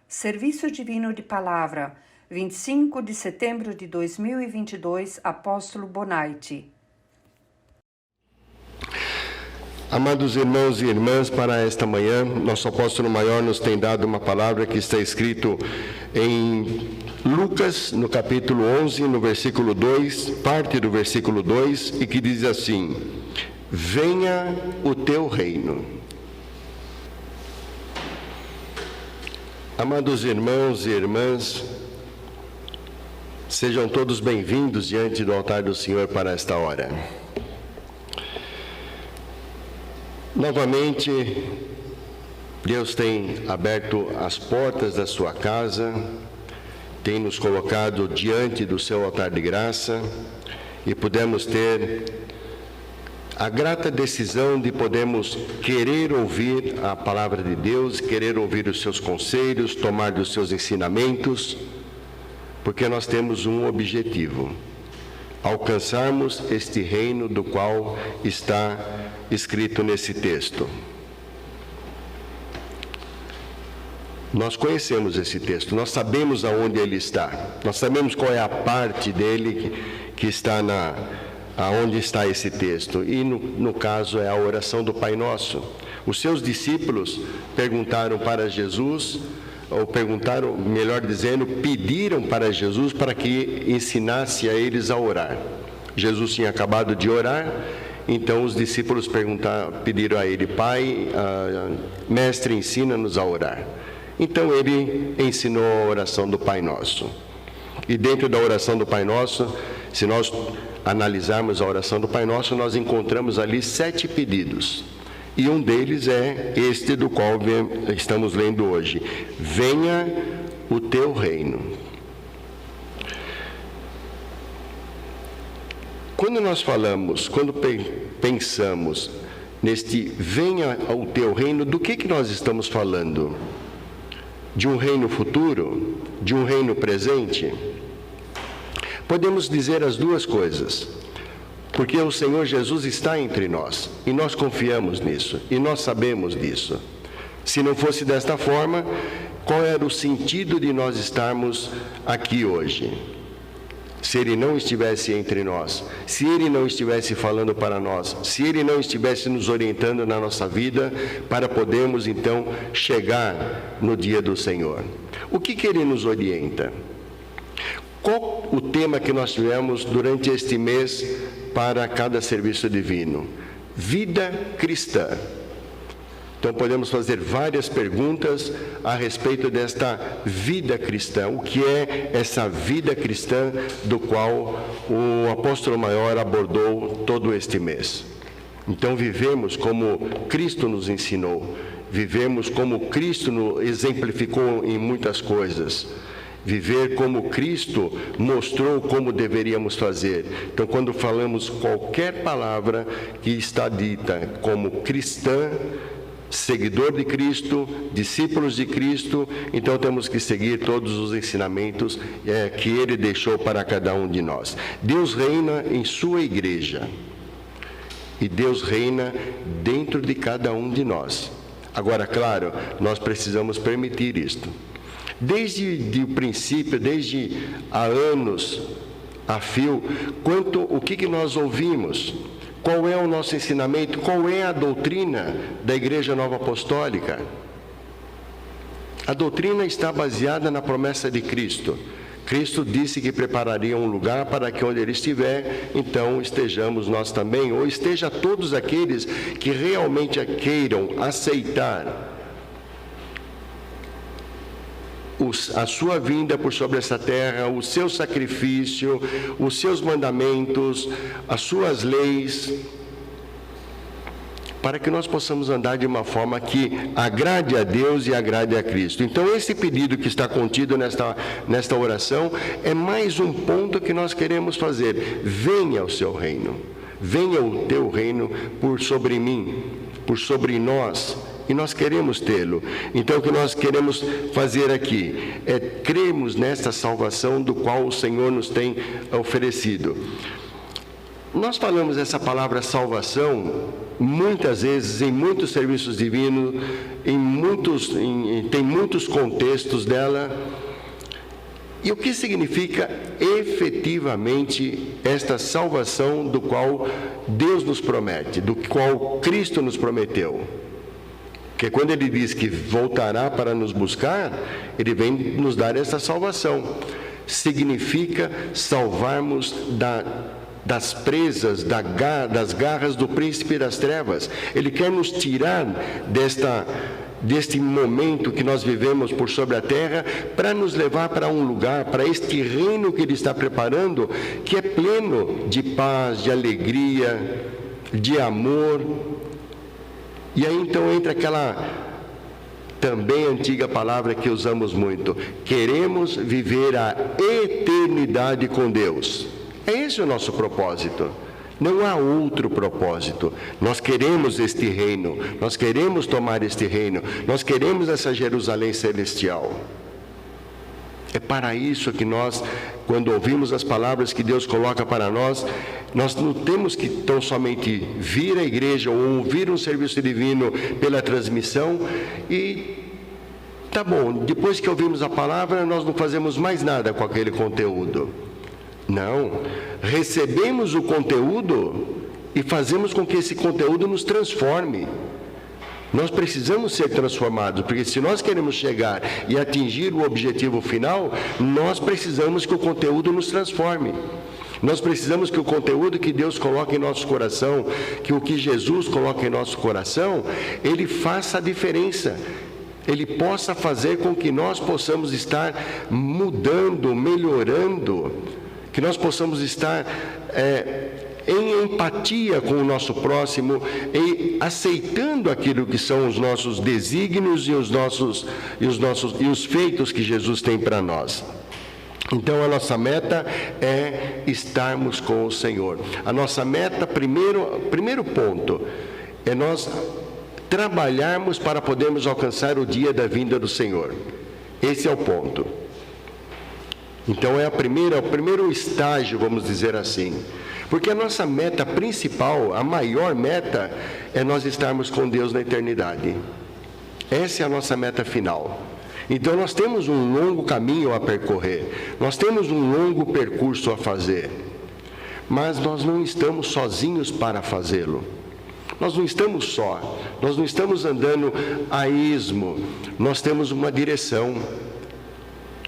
Serviço Divino de Palavra, 25 de setembro de 2022, Apóstolo Bonaiti. Amados irmãos e irmãs, para esta manhã, nosso apóstolo maior nos tem dado uma palavra que está escrito em Lucas, no capítulo 11, no versículo 2, parte do versículo 2, e que diz assim: venha o teu reino. Amados irmãos e irmãs, sejam todos bem-vindos diante do altar do Senhor para esta hora. Novamente, Deus tem aberto as portas da sua casa, tem nos colocado diante do seu altar de graça e pudemos ter a grata decisão de podermos querer ouvir a palavra de Deus, querer ouvir os seus conselhos, tomar dos seus ensinamentos, porque nós temos um objetivo: alcançarmos este reino do qual está escrito nesse texto. Nós conhecemos esse texto, nós sabemos aonde ele está, nós sabemos qual é a parte dele que está aonde está esse texto, e no caso é a oração do Pai Nosso. Os seus discípulos perguntaram para Jesus, ou perguntaram, melhor dizendo, pediram para Jesus para que ensinasse a eles a orar. Jesus tinha acabado de orar, então os discípulos pediram a ele: Pai, mestre, ensina-nos a orar. Então ele ensinou a oração do Pai Nosso. E dentro da oração do Pai Nosso, se nós analisarmos a oração do Pai Nosso, nós encontramos ali 7 pedidos. E um deles é este do qual estamos lendo hoje: venha o teu reino. Quando nós falamos, quando pensamos neste venha o teu reino, do que nós estamos falando? De um reino futuro? De um reino presente? Podemos dizer as duas coisas, porque o Senhor Jesus está entre nós, e nós confiamos nisso, e nós sabemos disso. Se não fosse desta forma, qual era o sentido de nós estarmos aqui hoje? Se Ele não estivesse entre nós, se Ele não estivesse falando para nós, se Ele não estivesse nos orientando na nossa vida, para podermos então chegar no dia do Senhor. O que Ele nos orienta? Qual o tema que nós tivemos durante este mês para cada serviço divino? Vida cristã. Então podemos fazer várias perguntas a respeito desta vida cristã. O que é essa vida cristã do qual o apóstolo maior abordou todo este mês? Então vivemos como Cristo nos ensinou, vivemos como Cristo nos exemplificou em muitas coisas. Viver como Cristo mostrou como deveríamos fazer. Então, quando falamos qualquer palavra que está dita como cristã, seguidor de Cristo, discípulos de Cristo, então temos que seguir todos os ensinamentos que Ele deixou para cada um de nós. Deus reina em sua igreja, e Deus reina dentro de cada um de nós. Agora, claro, nós precisamos permitir isto. Desde o princípio, desde há anos a fio, o que nós ouvimos, qual é o nosso ensinamento, qual é a doutrina da Igreja Nova Apostólica. A doutrina está baseada na promessa de Cristo. Cristo disse que prepararia um lugar para que onde Ele estiver, então estejamos nós também, ou esteja todos aqueles que realmente queiram aceitar a sua vinda por sobre essa terra, o seu sacrifício, os seus mandamentos, as suas leis, para que nós possamos andar de uma forma que agrade a Deus e agrade a Cristo. Então, esse pedido que está contido nesta oração é mais um ponto que nós queremos fazer. Venha o seu reino, venha o teu reino por sobre mim, por sobre nós. E nós queremos tê-lo. Então, o que nós queremos fazer aqui é crermos nesta salvação do qual o Senhor nos tem oferecido. Nós falamos essa palavra salvação muitas vezes em muitos serviços divinos, tem muitos contextos dela. E o que significa efetivamente esta salvação do qual Deus nos promete, do qual Cristo nos prometeu? Porque quando Ele diz que voltará para nos buscar, Ele vem nos dar essa salvação. Significa salvarmos das presas, das garras do príncipe das trevas. Ele quer nos tirar deste momento que nós vivemos por sobre a terra, para nos levar para um lugar, para este reino que Ele está preparando, que é pleno de paz, de alegria, de amor. E aí então entra aquela também antiga palavra que usamos muito: queremos viver a eternidade com Deus. É esse o nosso propósito. Não há outro propósito. Nós queremos este reino, nós queremos tomar este reino, nós queremos essa Jerusalém celestial. É para isso que nós, quando ouvimos as palavras que Deus coloca para nós não temos que tão somente vir à igreja ou ouvir um serviço divino pela transmissão e tá bom, depois que ouvimos a palavra, nós não fazemos mais nada com aquele conteúdo. Não, recebemos o conteúdo e fazemos com que esse conteúdo nos transforme. Nós precisamos ser transformados, porque se nós queremos chegar e atingir o objetivo final, nós precisamos que o conteúdo nos transforme. Nós precisamos que o conteúdo que Deus coloca em nosso coração, que o que Jesus coloca em nosso coração, ele faça a diferença. Ele possa fazer com que nós possamos estar mudando, melhorando, que nós possamos estar em empatia com o nosso próximo e aceitando aquilo que são os nossos desígnios e os feitos que Jesus tem para nós. Então a nossa meta é estarmos com o Senhor. A nossa meta, primeiro ponto, é nós trabalharmos para podermos alcançar o dia da vinda do Senhor. Esse é o ponto. Então é o primeiro estágio, vamos dizer assim. Porque a nossa meta principal, a maior meta, é nós estarmos com Deus na eternidade. Essa é a nossa meta final. Então nós temos um longo caminho a percorrer, nós temos um longo percurso a fazer, mas nós não estamos sozinhos para fazê-lo. Nós não estamos só, nós não estamos andando a esmo, nós temos uma direção.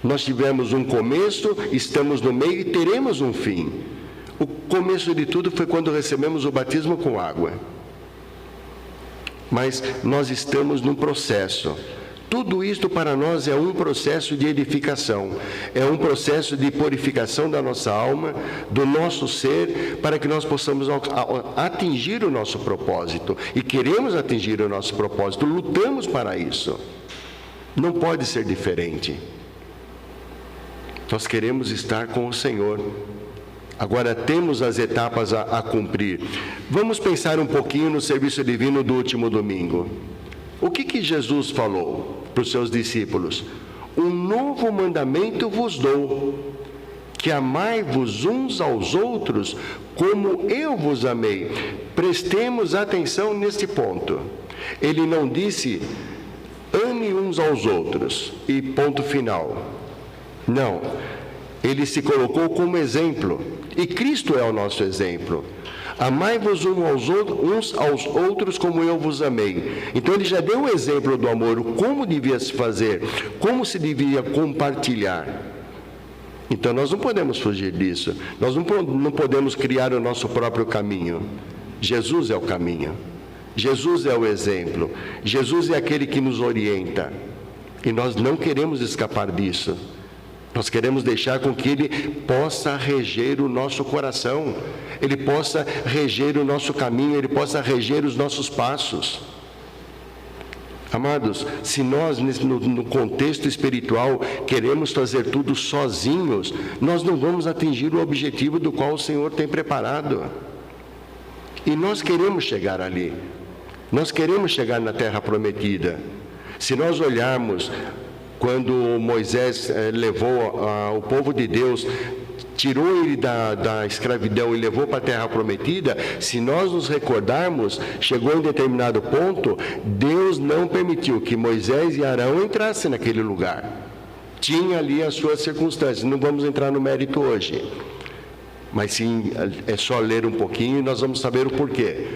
Nós tivemos um começo, estamos no meio e teremos um fim. O começo de tudo foi quando recebemos o batismo com água. Mas nós estamos num processo. Tudo isto para nós é um processo de edificação, é um processo de purificação da nossa alma, do nosso ser, para que nós possamos atingir o nosso propósito. E queremos atingir o nosso propósito, lutamos para isso. Não pode ser diferente. Nós queremos estar com o Senhor. Agora temos as etapas a cumprir. Vamos pensar um pouquinho no serviço divino do último domingo. O que Jesus falou para os seus discípulos? Um novo mandamento vos dou, que amai-vos uns aos outros como eu vos amei. Prestemos atenção neste ponto. Ele não disse, ame uns aos outros e ponto final. Não, ele se colocou como exemplo, e Cristo é o nosso exemplo. Amai-vos uns aos outros como eu vos amei. Então ele já deu o exemplo do amor, como devia se fazer, como se devia compartilhar. Então nós não podemos fugir disso, nós não podemos criar o nosso próprio caminho. Jesus é o caminho, Jesus é o exemplo, Jesus é aquele que nos orienta, e nós não queremos escapar disso. Nós queremos deixar com que Ele possa reger o nosso coração, Ele possa reger o nosso caminho, Ele possa reger os nossos passos. Amados, se nós no contexto espiritual queremos fazer tudo sozinhos, nós não vamos atingir o objetivo do qual o Senhor tem preparado. E nós queremos chegar ali, nós queremos chegar na terra prometida. Se nós olharmos quando Moisés levou o povo de Deus tirou ele da escravidão e levou para a terra prometida, se nós nos recordarmos, chegou em determinado ponto, Deus não permitiu que Moisés e Arão entrassem naquele lugar. Tinha ali as suas circunstâncias, não vamos entrar no mérito hoje, mas sim, é só ler um pouquinho e nós vamos saber o porquê.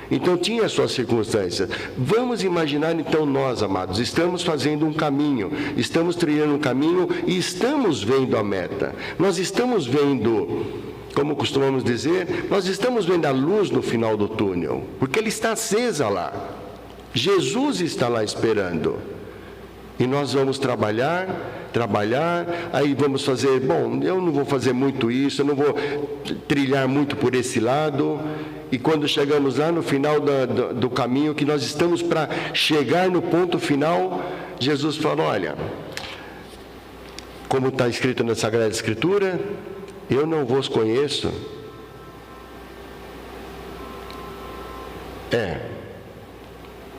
Então tinha as suas circunstâncias. Vamos imaginar então nós, amados, estamos fazendo um caminho, estamos trilhando um caminho e estamos vendo a meta. Nós estamos vendo, como costumamos dizer, nós estamos vendo a luz no final do túnel, porque ele está acesa lá. Jesus está lá esperando. E nós vamos trabalhar, aí vamos fazer, bom, eu não vou fazer muito isso, eu não vou trilhar muito por esse lado. E quando chegamos lá no final do caminho, que nós estamos para chegar no ponto final, Jesus fala, olha, como está escrito na Sagrada Escritura, eu não vos conheço.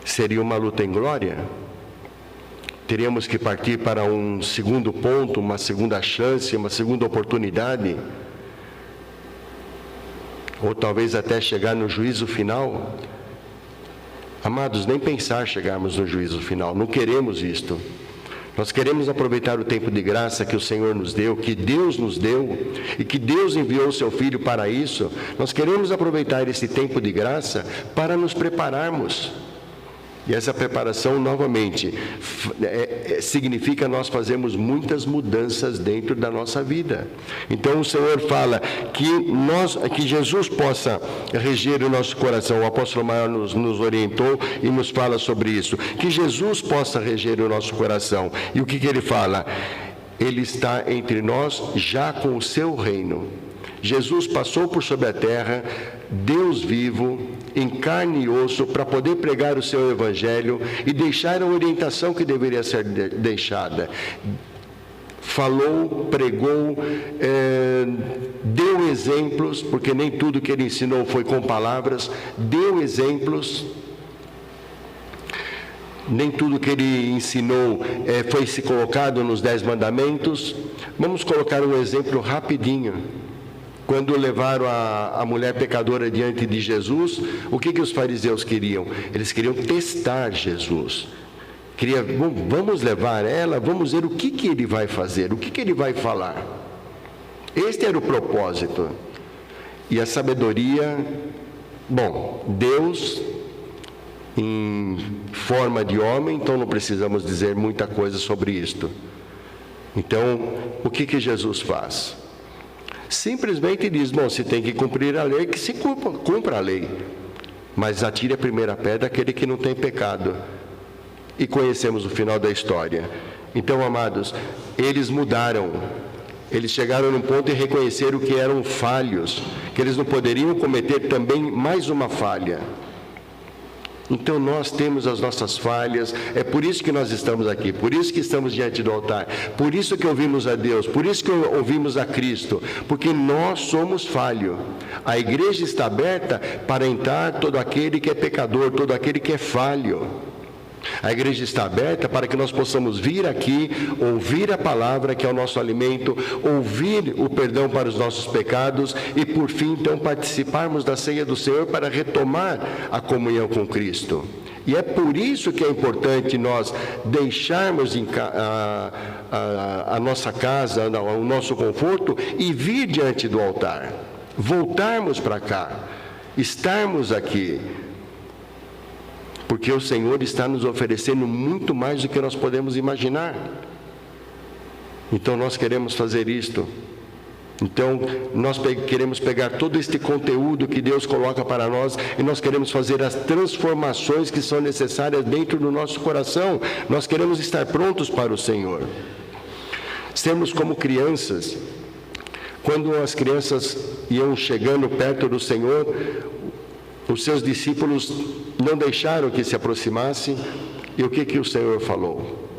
Seria uma luta em glória? Teríamos que partir para um segundo ponto, uma segunda chance, uma segunda oportunidade, ou talvez até chegar no juízo final. Amados, nem pensar chegarmos no juízo final, não queremos isto. Nós queremos aproveitar o tempo de graça que o Senhor nos deu, que Deus nos deu, e que Deus enviou o seu Filho para isso. Nós queremos aproveitar esse tempo de graça para nos prepararmos. E essa preparação, novamente, significa nós fazermos muitas mudanças dentro da nossa vida. Então, o Senhor fala que Jesus possa reger o nosso coração. O apóstolo Maior nos orientou e nos fala sobre isso. Que Jesus possa reger o nosso coração. E o que ele fala? Ele está entre nós já com o seu reino. Jesus passou por sobre a terra, Deus vivo, em carne e osso, para poder pregar o seu evangelho e deixar a orientação que deveria ser deixada. Falou, pregou, deu exemplos, porque nem tudo que ele ensinou foi com palavras, deu exemplos. Nem tudo que ele ensinou foi se colocado nos 10 mandamentos. Vamos colocar um exemplo rapidinho. Quando levaram a mulher pecadora diante de Jesus, o que os fariseus queriam? Eles queriam testar Jesus. Vamos levar ela, vamos ver o que ele vai fazer, o que ele vai falar. Este era o propósito. E a sabedoria, Deus em forma de homem, então não precisamos dizer muita coisa sobre isto. Então, o que Jesus faz? Simplesmente diz, se tem que cumprir a lei, que se cumpra a lei. Mas atire a primeira pedra aquele que não tem pecado. E conhecemos o final da história. Então, amados, eles mudaram. Eles chegaram num ponto de reconhecer que eram falhos, que eles não poderiam cometer também mais uma falha. Então nós temos as nossas falhas, é por isso que nós estamos aqui, por isso que estamos diante do altar, por isso que ouvimos a Deus, por isso que ouvimos a Cristo, porque nós somos falhos. A igreja está aberta para entrar todo aquele que é pecador, todo aquele que é falho. A igreja está aberta para que nós possamos vir aqui, ouvir a palavra que é o nosso alimento, ouvir o perdão para os nossos pecados e, por fim, então, participarmos da ceia do Senhor para retomar a comunhão com Cristo. E é por isso que é importante nós deixarmos a nossa casa, o nosso conforto e vir diante do altar, voltarmos para cá, estarmos aqui. Porque o Senhor está nos oferecendo muito mais do que nós podemos imaginar. Então nós queremos fazer isto. Então nós queremos pegar todo este conteúdo que Deus coloca para nós e nós queremos fazer as transformações que são necessárias dentro do nosso coração. Nós queremos estar prontos para o Senhor. Sermos como crianças. Quando as crianças iam chegando perto do Senhor, os seus discípulos não deixaram que se aproximasse. E o que o Senhor falou?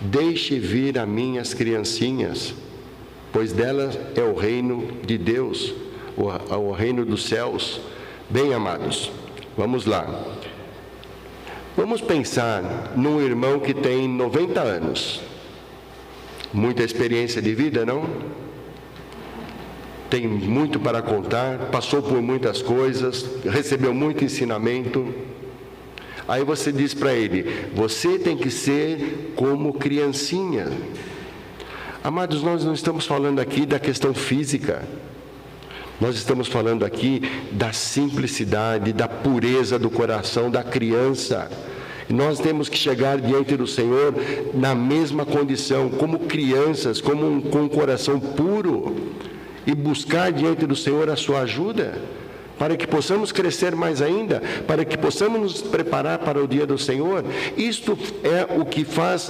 Deixe vir a mim as criancinhas, pois delas é o reino de Deus, o reino dos céus. Bem, amados, vamos lá. Vamos pensar num irmão que tem 90 anos. Muita experiência de vida, não? tem muito para contar, passou por muitas coisas, recebeu muito ensinamento. Aí você diz para ele: você tem que ser como criancinha. Amados, nós não estamos falando aqui da questão física. Nós estamos falando aqui da simplicidade, da pureza do coração da criança. Nós temos que chegar diante do Senhor na mesma condição, como crianças, com um coração puro, e buscar diante do Senhor a sua ajuda, para que possamos crescer mais ainda, para que possamos nos preparar para o dia do Senhor. Isto é o que faz,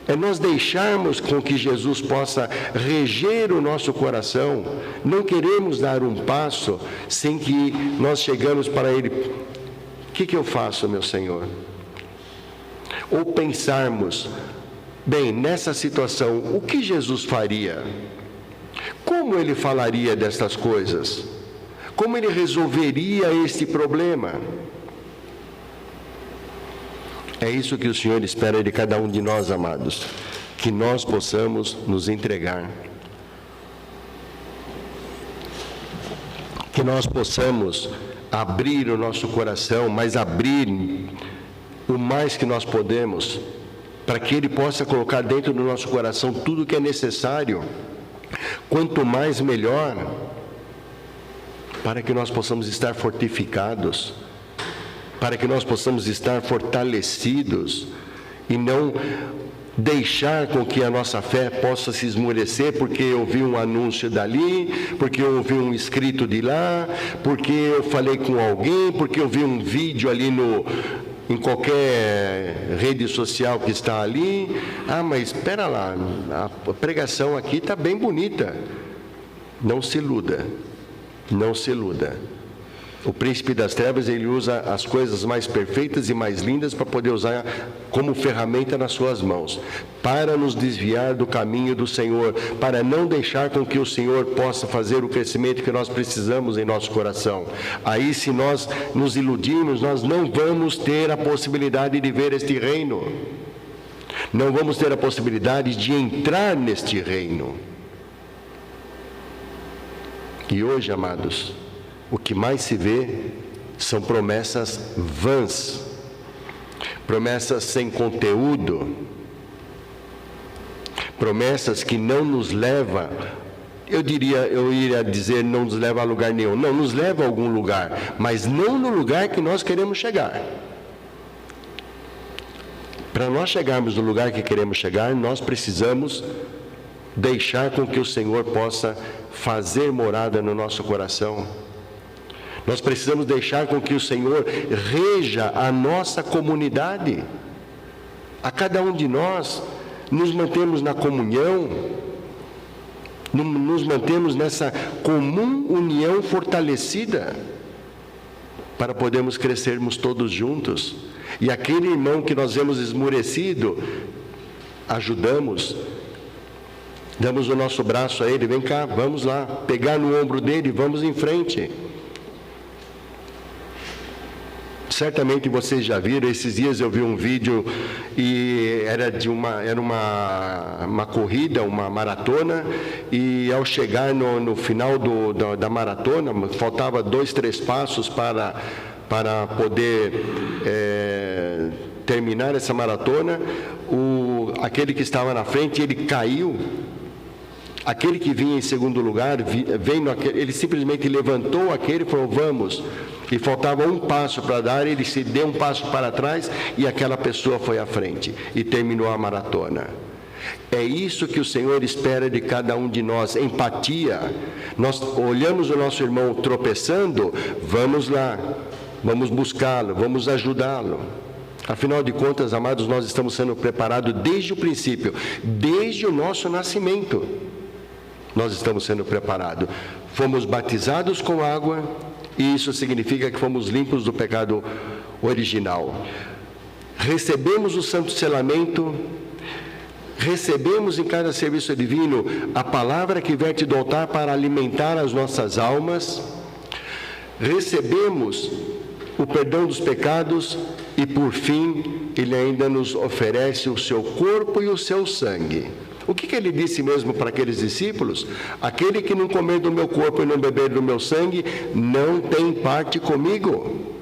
é nós deixarmos com que Jesus possa reger o nosso coração. Não queremos dar um passo sem que nós chegamos para Ele: o que eu faço, meu Senhor? Ou pensarmos: bem, nessa situação, o que Jesus faria? Como Ele falaria destas coisas? Como Ele resolveria este problema? É isso que o Senhor espera de cada um de nós, amados, que nós possamos nos entregar, que nós possamos abrir o nosso coração, mas abrir o mais que nós podemos, para que Ele possa colocar dentro do nosso coração tudo o que é necessário, quanto mais melhor, para que nós possamos estar fortificados, para que nós possamos estar fortalecidos, e não deixar com que a nossa fé possa se esmorecer, porque eu vi um anúncio dali, porque eu ouvi um escrito de lá, porque eu falei com alguém, porque eu vi um vídeo ali em qualquer rede social que está ali. Mas espera lá, a pregação aqui está bem bonita. Não se iluda, não se iluda. O príncipe das trevas, ele usa as coisas mais perfeitas e mais lindas para poder usar como ferramenta nas suas mãos, para nos desviar do caminho do Senhor, para não deixar com que o Senhor possa fazer o crescimento que nós precisamos em nosso coração. Aí, se nós nos iludirmos, nós não vamos ter a possibilidade de ver este reino, não vamos ter a possibilidade de entrar neste reino. E hoje, amados, o que mais se vê são promessas vãs, promessas sem conteúdo, promessas que não nos levam, eu iria dizer, não nos leva a lugar nenhum. Não, nos leva a algum lugar, mas não no lugar que nós queremos chegar. Para nós chegarmos no lugar que queremos chegar, nós precisamos deixar com que o Senhor possa fazer morada no nosso coração. Nós precisamos deixar com que o Senhor reja a nossa comunidade. A cada um de nós, nos mantemos na comunhão, nos mantemos nessa comum união fortalecida, para podermos crescermos todos juntos. E aquele irmão que nós vemos esmorecido, ajudamos, damos o nosso braço a ele: vem cá, vamos lá, pegar no ombro dele, vamos em frente. Certamente vocês já viram, esses dias eu vi um vídeo e era uma corrida, uma maratona, e ao chegar no final da maratona, faltava 2, 3 passos para poder terminar essa maratona. Aquele que estava na frente, ele caiu. Aquele que vinha em segundo lugar, ele simplesmente levantou aquele e falou: vamos. E faltava um passo para dar, ele se deu um passo para trás e aquela pessoa foi à frente e terminou a maratona. É isso que o Senhor espera de cada um de nós: empatia. Nós olhamos o nosso irmão tropeçando, vamos lá, vamos buscá-lo, vamos ajudá-lo. Afinal de contas, amados, nós estamos sendo preparados desde o princípio, desde o nosso nascimento. Nós estamos sendo preparados. Fomos batizados com água, e isso significa que fomos limpos do pecado original. Recebemos o santo selamento, recebemos em cada serviço divino a palavra que verte do altar para alimentar as nossas almas, recebemos o perdão dos pecados e, por fim, Ele ainda nos oferece o seu corpo e o seu sangue, O que ele disse mesmo para aqueles discípulos? Aquele que não comer do meu corpo e não beber do meu sangue, não tem parte comigo.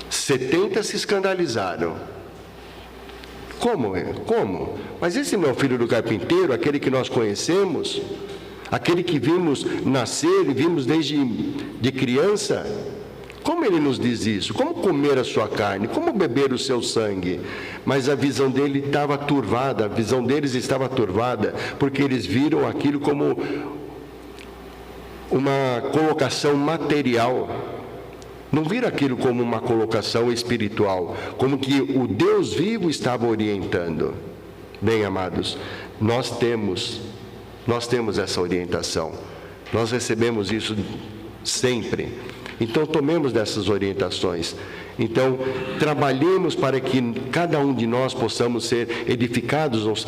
70 se escandalizaram. Como? Mas esse não é o filho do carpinteiro, aquele que nós conhecemos? Aquele que vimos nascer e vimos desde de criança? Como ele nos diz isso? Como comer a sua carne? Como beber o seu sangue? Mas a visão dele estava turvada, a visão deles estava turvada, porque eles viram aquilo como uma colocação material. Não viram aquilo como uma colocação espiritual, como que o Deus vivo estava orientando. Bem, amados, nós temos essa orientação. Nós recebemos isso sempre. Então, tomemos dessas orientações. Então, trabalhemos para que cada um de nós possamos ser edificados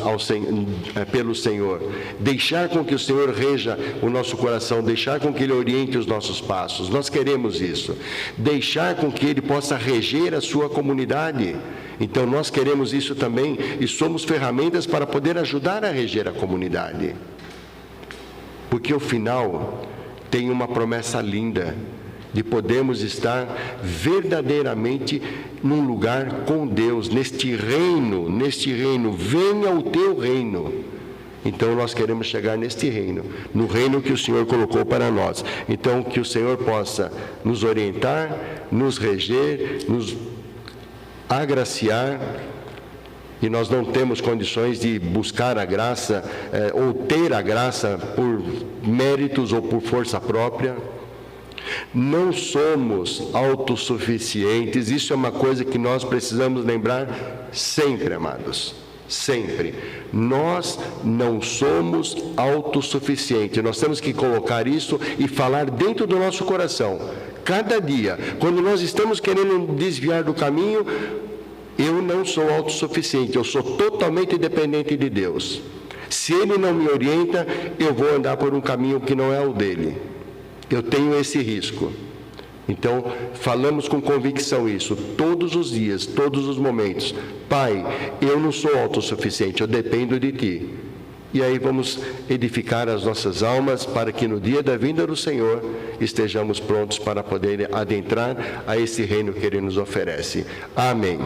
pelo Senhor. Deixar com que o Senhor reja o nosso coração, deixar com que Ele oriente os nossos passos. Nós queremos isso. Deixar com que Ele possa reger a sua comunidade. Então, nós queremos isso também e somos ferramentas para poder ajudar a reger a comunidade. Porque o final tem uma promessa linda de podermos estar verdadeiramente num lugar com Deus, neste reino, venha o teu reino. Então nós queremos chegar neste reino, no reino que o Senhor colocou para nós. Então que o Senhor possa nos orientar, nos reger, nos agraciar, e nós não temos condições de buscar a graça ou ter a graça por méritos ou por força própria. Não somos autossuficientes, isso é uma coisa que nós precisamos lembrar sempre, amados, sempre. Nós não somos autossuficientes, nós temos que colocar isso e falar dentro do nosso coração, cada dia, quando nós estamos querendo desviar do caminho. Eu não sou autossuficiente, eu sou totalmente dependente de Deus. Se Ele não me orienta, eu vou andar por um caminho que não é o dele. Eu tenho esse risco. Então, falamos com convicção isso, todos os dias, todos os momentos. Pai, eu não sou autossuficiente, eu dependo de Ti. E aí vamos edificar as nossas almas para que no dia da vinda do Senhor estejamos prontos para poder adentrar a esse reino que Ele nos oferece. Amém.